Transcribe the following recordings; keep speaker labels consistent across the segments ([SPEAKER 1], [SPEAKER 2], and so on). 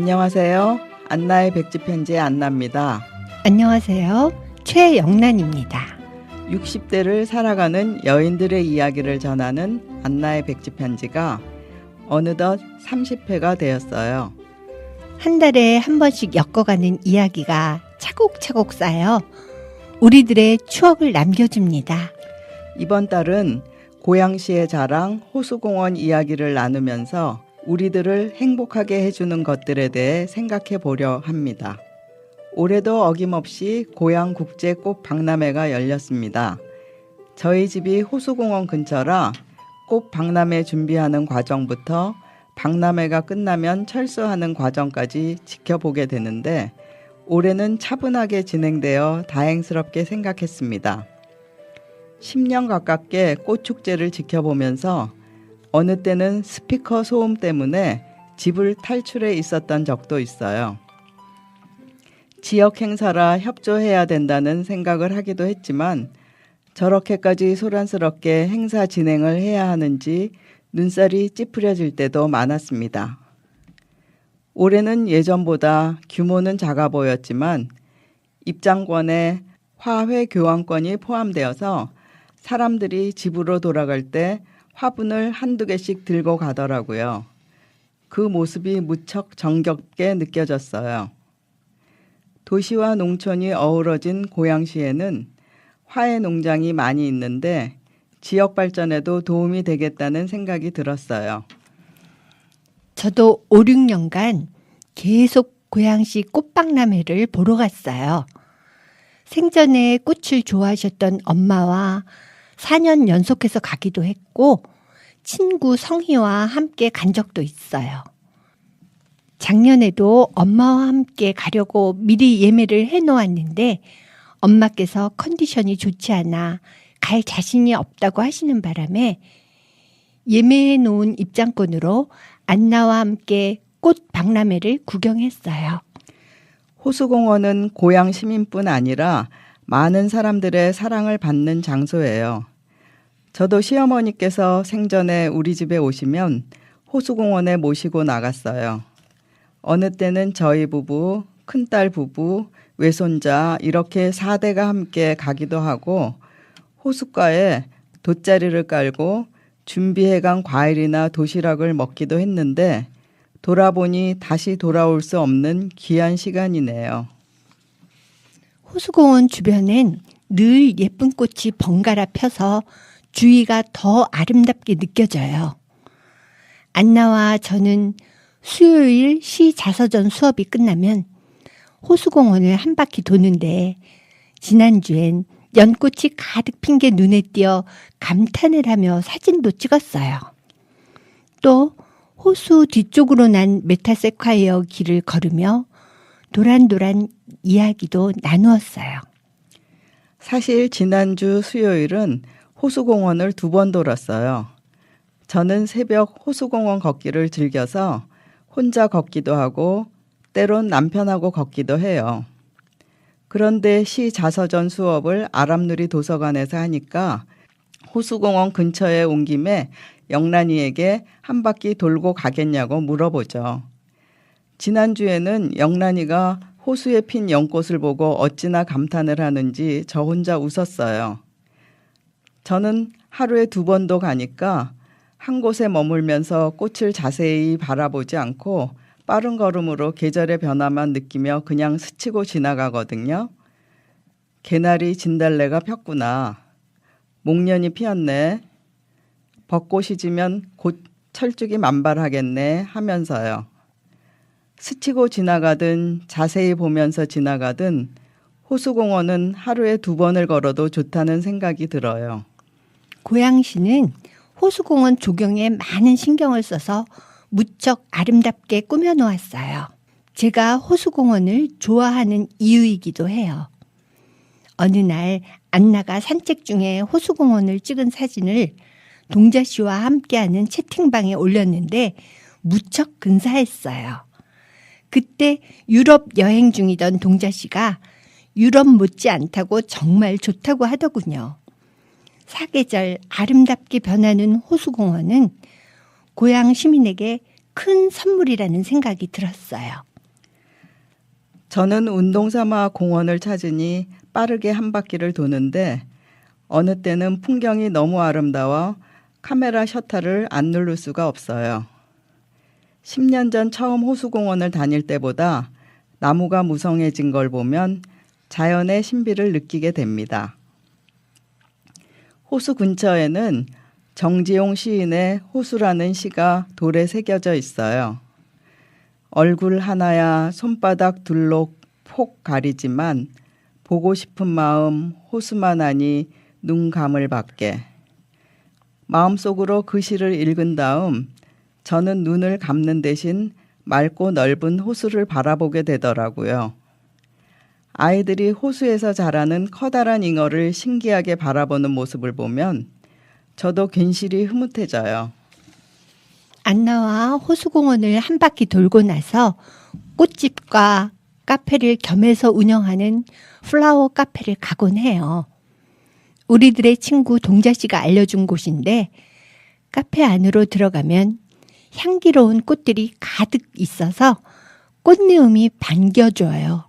[SPEAKER 1] 안녕하세요. 안나의 백지편지의 안나입니다.
[SPEAKER 2] 안녕하세요. 최영란입니다.
[SPEAKER 1] 60대를 살아가는 여인들의 이야기를 전하는 안나의 백지편지가 어느덧 30회가 되었어요.
[SPEAKER 2] 한 달에 한 번씩 엮어가는 이야기가 차곡차곡 쌓여 우리들의 추억을 남겨줍니다.
[SPEAKER 1] 이번 달은 고양시의 자랑 호수공원 이야기를 나누면서 우리들을 행복하게 해주는 것들에 대해 생각해 보려 합니다. 올해도 어김없이 고양국제꽃 박람회가 열렸습니다. 저희 집이 호수공원 근처라 꽃 박람회 준비하는 과정부터 박람회가 끝나면 철수하는 과정까지 지켜보게 되는데 올해는 차분하게 진행되어 다행스럽게 생각했습니다. 10년 가깝게 꽃축제를 지켜보면서 어느 때는 스피커 소음 때문에 집을 탈출해 있었던 적도 있어요. 지역 행사라 협조해야 된다는 생각을 하기도 했지만 저렇게까지 소란스럽게 행사 진행을 해야 하는지 눈살이 찌푸려질 때도 많았습니다. 올해는 예전보다 규모는 작아 보였지만 입장권에 화훼 교환권이 포함되어서 사람들이 집으로 돌아갈 때 화분을 한두 개씩 들고 가더라고요. 그 모습이 무척 정겹게 느껴졌어요. 도시와 농촌이 어우러진 고양시에는 화훼 농장이 많이 있는데 지역 발전에도 도움이 되겠다는 생각이 들었어요.
[SPEAKER 2] 저도 5, 6년간 계속 고양시 꽃박람회를 보러 갔어요. 생전에 꽃을 좋아하셨던 엄마와 4년 연속해서 가기도 했고 친구 성희와 함께 간 적도 있어요. 작년에도 엄마와 함께 가려고 미리 예매를 해놓았는데 엄마께서 컨디션이 좋지 않아 갈 자신이 없다고 하시는 바람에 예매해놓은 입장권으로 안나와 함께 꽃 박람회를 구경했어요.
[SPEAKER 1] 호수공원은 고양 시민뿐 아니라 많은 사람들의 사랑을 받는 장소예요. 저도 시어머니께서 생전에 우리 집에 오시면 호수공원에 모시고 나갔어요. 어느 때는 저희 부부, 큰딸 부부, 외손자 이렇게 4대가 함께 가기도 하고 호숫가에 돗자리를 깔고 준비해간 과일이나 도시락을 먹기도 했는데 돌아보니 다시 돌아올 수 없는 귀한 시간이네요.
[SPEAKER 2] 호수공원 주변엔 늘 예쁜 꽃이 번갈아 펴서 주위가 더 아름답게 느껴져요. 안나와 저는 수요일 시 자서전 수업이 끝나면 호수공원을 한 바퀴 도는데 지난주엔 연꽃이 가득 핀 게 눈에 띄어 감탄을 하며 사진도 찍었어요. 또 호수 뒤쪽으로 난 메타세콰이어 길을 걸으며 도란도란 이야기도 나누었어요.
[SPEAKER 1] 사실 지난주 수요일은 호수공원을 2번 돌았어요. 저는 새벽 호수공원 걷기를 즐겨서 혼자 걷기도 하고 때론 남편하고 걷기도 해요. 그런데 시 자서전 수업을 아람누리 도서관에서 하니까 호수공원 근처에 온 김에 영란이에게 한 바퀴 돌고 가겠냐고 물어보죠. 지난주에는 영란이가 호수에 핀 연꽃을 보고 어찌나 감탄을 하는지 저 혼자 웃었어요. 저는 하루에 2번도 가니까 한 곳에 머물면서 꽃을 자세히 바라보지 않고 빠른 걸음으로 계절의 변화만 느끼며 그냥 스치고 지나가거든요. 개나리 진달래가 폈구나. 목련이 피었네. 벚꽃이 지면 곧 철쭉이 만발하겠네 하면서요. 스치고 지나가든 자세히 보면서 지나가든 호수공원은 하루에 2번을 걸어도 좋다는 생각이 들어요.
[SPEAKER 2] 고양시는 호수공원 조경에 많은 신경을 써서 무척 아름답게 꾸며놓았어요. 제가 호수공원을 좋아하는 이유이기도 해요. 어느 날 안나가 산책 중에 호수공원을 찍은 사진을 동자 씨와 함께하는 채팅방에 올렸는데 무척 근사했어요. 그때 유럽 여행 중이던 동자 씨가 유럽 못지 않다고 정말 좋다고 하더군요. 사계절 아름답게 변하는 호수공원은 고양 시민에게 큰 선물이라는 생각이 들었어요.
[SPEAKER 1] 저는 운동 삼아 공원을 찾으니 빠르게 한 바퀴를 도는데 어느 때는 풍경이 너무 아름다워 카메라 셔터를 안 누를 수가 없어요. 10년 전 처음 호수공원을 다닐 때보다 나무가 무성해진 걸 보면 자연의 신비를 느끼게 됩니다. 호수 근처에는 정지용 시인의 호수라는 시가 돌에 새겨져 있어요. 얼굴 하나야 손바닥 둘로 폭 가리지만 보고 싶은 마음 호수만 하니 눈 감을 밖에. 마음속으로 그 시를 읽은 다음 저는 눈을 감는 대신 맑고 넓은 호수를 바라보게 되더라고요. 아이들이 호수에서 자라는 커다란 잉어를 신기하게 바라보는 모습을 보면 저도 괜시리 흐뭇해져요.
[SPEAKER 2] 안나와 호수공원을 한 바퀴 돌고 나서 꽃집과 카페를 겸해서 운영하는 플라워 카페를 가곤 해요. 우리들의 친구 동자 씨가 알려준 곳인데 카페 안으로 들어가면 향기로운 꽃들이 가득 있어서 꽃내음이 반겨줘요.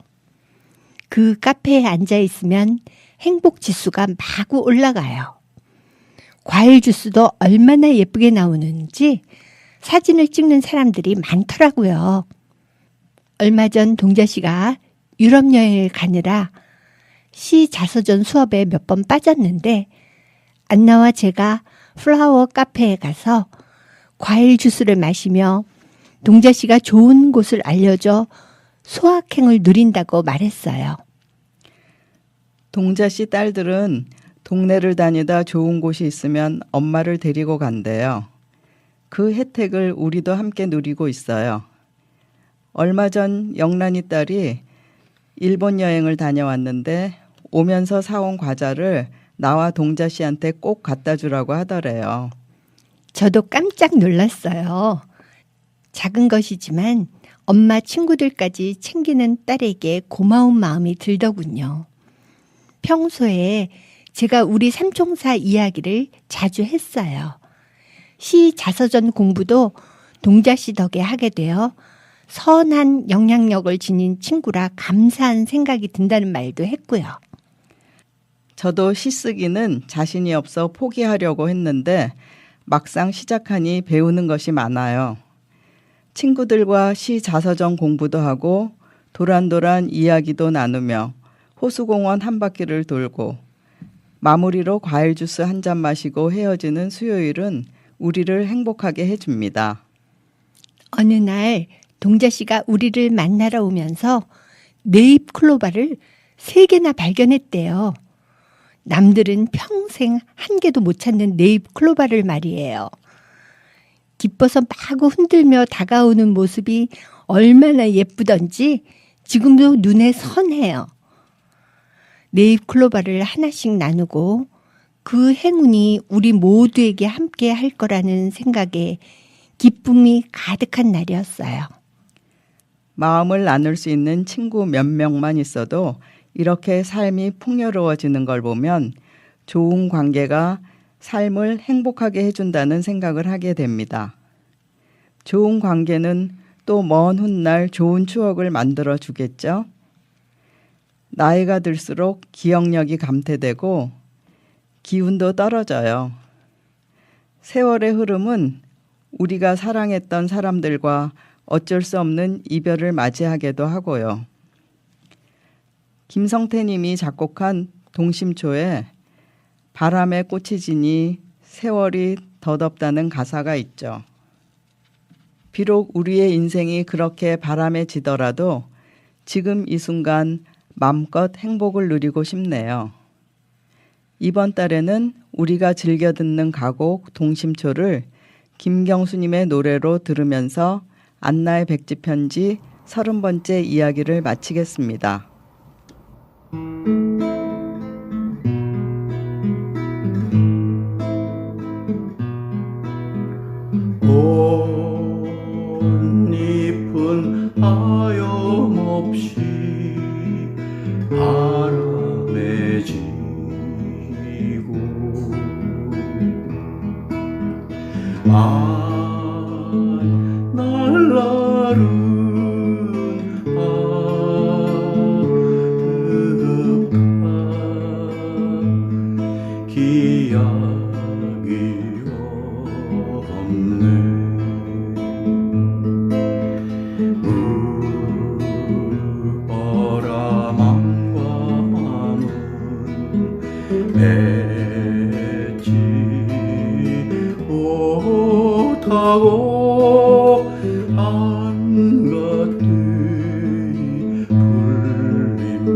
[SPEAKER 2] 그 카페에 앉아 있으면 행복 지수가 마구 올라가요. 과일 주스도 얼마나 예쁘게 나오는지 사진을 찍는 사람들이 많더라고요. 얼마 전 동자 씨가 유럽 여행을 가느라 시 자서전 수업에 몇 번 빠졌는데 안나와 제가 플라워 카페에 가서 과일 주스를 마시며 동자 씨가 좋은 곳을 알려줘 소확행을 누린다고 말했어요.
[SPEAKER 1] 동자 씨 딸들은 동네를 다니다 좋은 곳이 있으면 엄마를 데리고 간대요. 그 혜택을 우리도 함께 누리고 있어요. 얼마 전 영란이 딸이 일본 여행을 다녀왔는데 오면서 사온 과자를 나와 동자 씨한테 꼭 갖다 주라고 하더래요.
[SPEAKER 2] 저도 깜짝 놀랐어요. 작은 것이지만 엄마 친구들까지 챙기는 딸에게 고마운 마음이 들더군요. 평소에 제가 우리 삼총사 이야기를 자주 했어요. 시 자서전 공부도 동자 씨 덕에 하게 되어 선한 영향력을 지닌 친구라 감사한 생각이 든다는 말도 했고요.
[SPEAKER 1] 저도 시 쓰기는 자신이 없어 포기하려고 했는데 막상 시작하니 배우는 것이 많아요. 친구들과 시 자서전 공부도 하고 도란도란 이야기도 나누며 호수공원 한 바퀴를 돌고 마무리로 과일 주스 한 잔 마시고 헤어지는 수요일은 우리를 행복하게 해줍니다.
[SPEAKER 2] 어느 날 동자 씨가 우리를 만나러 오면서 네잎 클로바를 3개나 발견했대요. 남들은 평생 한 개도 못 찾는 네잎 클로바를 말이에요. 기뻐서 마구 흔들며 다가오는 모습이 얼마나 예쁘던지 지금도 눈에 선해요. 네잎 클로바를 하나씩 나누고 그 행운이 우리 모두에게 함께 할 거라는 생각에 기쁨이 가득한 날이었어요.
[SPEAKER 1] 마음을 나눌 수 있는 친구 몇 명만 있어도 이렇게 삶이 풍요로워지는 걸 보면 좋은 관계가 삶을 행복하게 해준다는 생각을 하게 됩니다. 좋은 관계는 또 먼 훗날 좋은 추억을 만들어 주겠죠? 나이가 들수록 기억력이 감퇴되고 기운도 떨어져요. 세월의 흐름은 우리가 사랑했던 사람들과 어쩔 수 없는 이별을 맞이하기도 하고요. 김성태 님이 작곡한 동심초에 바람에 꽃이 지니 세월이 덧없다는 가사가 있죠. 비록 우리의 인생이 그렇게 바람에 지더라도 지금 이 순간 맘껏 행복을 누리고 싶네요. 이번 달에는 우리가 즐겨 듣는 가곡 동심초를 김경수님의 노래로 들으면서 안나의 백지 편지 30번째 이야기를 마치겠습니다.
[SPEAKER 3] 꽃잎은 하염없이 바람에 지고 날라른 기약이 없네. 물바람과 마음은 맺지 못하고 한가득히 불림만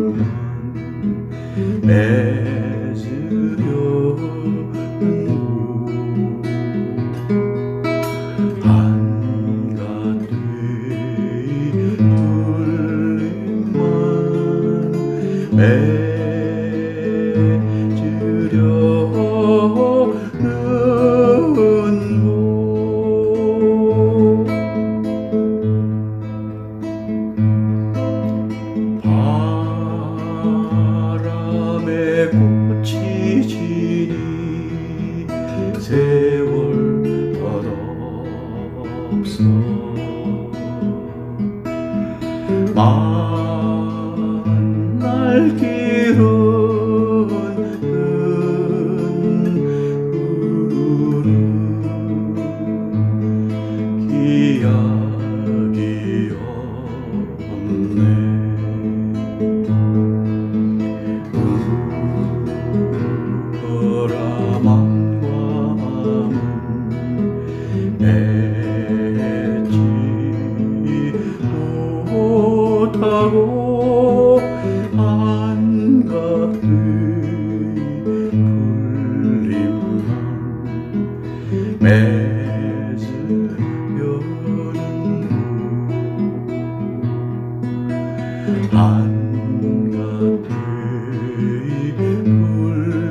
[SPEAKER 3] 맺으려는 한가득히 불림만 맺으려는 바람에 꽃이 지니 세월 덧없어 만날 길은 기약이 없네. 바람과 마음은 맺지 못하고 한가득히 불림만 맺으려는 한가득히 불림만